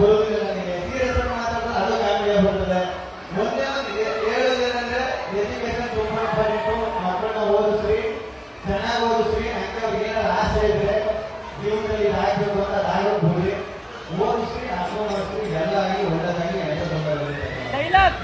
ಬರುವುದಿಲ್ಲ ನನಗೆ. ಸೀರಿಯಸ್ ಆಗಿ ಮಾತಾಡಿದ್ರೆ ಅದು ಕಾಮಿಡಿಯ ಬರ್ತದೆ. ಮುಂದೆ ಹೇಳೋದೇನಂದ್ರೆ ಎಜುಕೇಶನ್ ತುಂಬಾ ಇಂಪಾರ್ಟೆಂಟು. ಮಕ್ಕಳನ್ನ ಓದಿಸ್ರಿ, ಚೆನ್ನಾಗಿ ಓದಿಸ್ರಿ. ಹಂಗೆ ಅವ್ರಿಗೆ ಏನಾದ್ರು ಆಸೆ ಇದ್ರೆ ಜೀವನದಲ್ಲಿ ಇದಾಗಬೇಕು ಅಂತ ಅದಾಗೋದು ಬಿಡ್ರಿ. ಓದಿಸ್ರಿ, ಅರ್ಥ ಮಾಡಿಸ್ರಿ, ಎಲ್ಲ ಆಗಿ ಒಳ್ಳೆದಾಗಿ ಎಲ್ಲ ತೊಂದರೆ ಡೈಲಾಗ್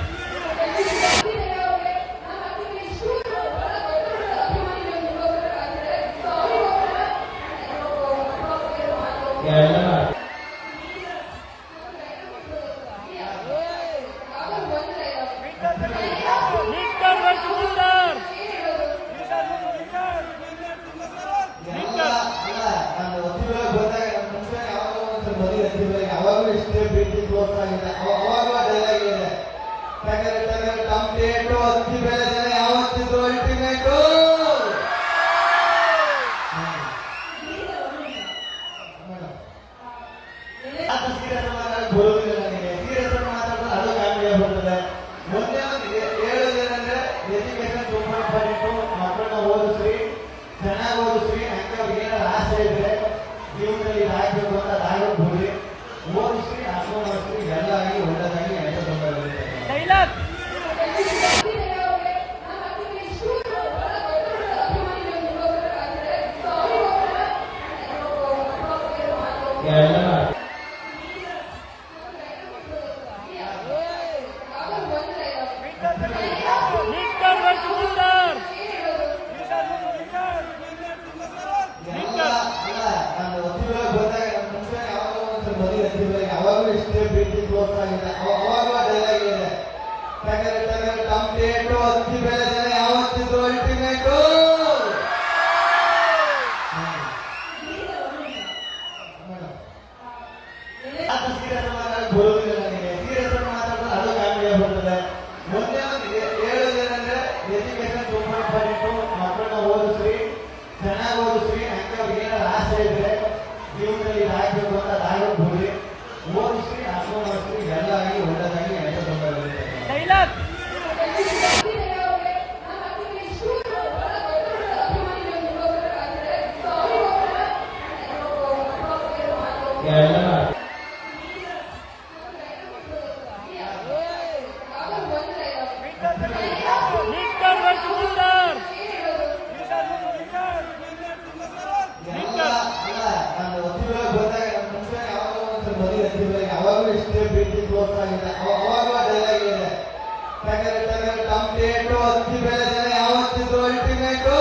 ಯಾವಾಗಲೂ ಇಷ್ಟೇ ಪ್ರೀತಿ ತೋರ್ತಾ ಇದೆ. ಅವಾಗ ಡೈಲಾಗ್ ಇದೆ, ಟಗರ್ ಟಗರ್ ಕಂಪ್ಲೀಟು ಅಕ್ಕಿ ಬೆಳೆದರೆ ಯಾವತ್ತಿದ್ರು ಅಲ್ಟಿಮೇಟು. ಸೀರಿಯಸ್ ಮಾತಾಡಕ್ ಬರುವುದಿಲ್ಲ ನನಗೆ. ಸೀರಿಯಸ್ ಆಗಿ ಮಾತಾಡಿದ್ರೆ ಅದು ಕಾಮಿಡಿಯ ಬರ್ತದೆ. ಮುಂದೆ ಹೇಳೋದೇನಂದ್ರೆ ಎಜುಕೇಶನ್ ತುಂಬಾ ಇಂಪಾರ್ಟೆಂಟು. ಮಕ್ಕಳನ್ನ ಓದಿಸ್ರಿ, ಚೆನ್ನಾಗಿ ಓದಿಸ್ರಿ. ಹಂಗೆ ಅವ್ರಿಗೆ ಏನಾದ್ರು ಆಸೆ ಇದ್ರೆ ಜೀವನದಲ್ಲಿ ಇದಾಗಬೇಕು ಅಂತ ಅದಾಗೋದು ಬಿಡ್ರಿ. ಓದಿಸ್ರಿ, ಅರ್ಥ ಮಾಡಿಸ್ರಿ, ಎಲ್ಲ ಆಗಿ ಒಳ್ಳೆದಾಗಿ ಎಲ್ಲ ತೊಂದರೆ ಡೈಲಾಗ್ ಯಾವಾಗಲೂ ಇಷ್ಟೇ ಪ್ರೀತಿ ತೋರ್ತಾ ಇದೆ. ಅವಾಗ ಡೈಲಾಗ್ ಇದೆ, ಟಗರ್ ಟಗರ್ ಕಂಪ್ಲೀಟು ಅಕ್ಕಿ ಬೆಳೆದರೆ ಯಾವತ್ತಿದ್ರು ಅಲ್ಟಿಮೇಟು. ಸೀರಿಯಸ್ ಮಾತಾಡಕ್ ಬರುವುದಿಲ್ಲ ನನಗೆ. ಸೀರಿಯಸ್ ಆಗಿ ಮಾತಾಡಿದ್ರೆ ಅದು ಕಾಮಿಡಿಯ ಬರ್ತದೆ. ಮುಂದೆ ಹೇಳೋದೇನಂದ್ರೆ ಎಜುಕೇಶನ್ ತುಂಬಾ ಇಂಪಾರ್ಟೆಂಟು. ಮಕ್ಕಳನ್ನ ಓದಿಸ್ರಿ, ಚೆನ್ನಾಗಿ ಓದಿಸ್ರಿ. ಹಂಗೆ ಅವ್ರಿಗೆ ಏನಾದ್ರು ಆಸೆ ಇದ್ರೆ ಜೀವನದಲ್ಲಿ ಇದಾಗಬೇಕು ಅಂತ ಅದಾಗೋದು ಬಿಡ್ರಿ. ಓದಿಸ್ರಿ, ಅರ್ಥ ಮಾಡಿಸ್ರಿ, ಎಲ್ಲ ಆಗಿ ಒಳ್ಳೆದಾಗಿ ಎಲ್ಲ ತೊಂದರೆ ಡೈಲಾಗ್ ಯಾವಾಗಲೂ ಇಷ್ಟೇ ಪ್ರೀತಿ ತೋರ್ತಾ ಇದೆ. ಅವಾಗ ಡೈಲಾಗ್ ಇದೆ, ಟಗರ್ ಟಗರ್ ಕಂಪ್ಲೀಟು ಅಕ್ಕಿ ಬೆಳೆದರೆ ಯಾವತ್ತಿದ್ರು ಅಲ್ಟಿಮೇಟು.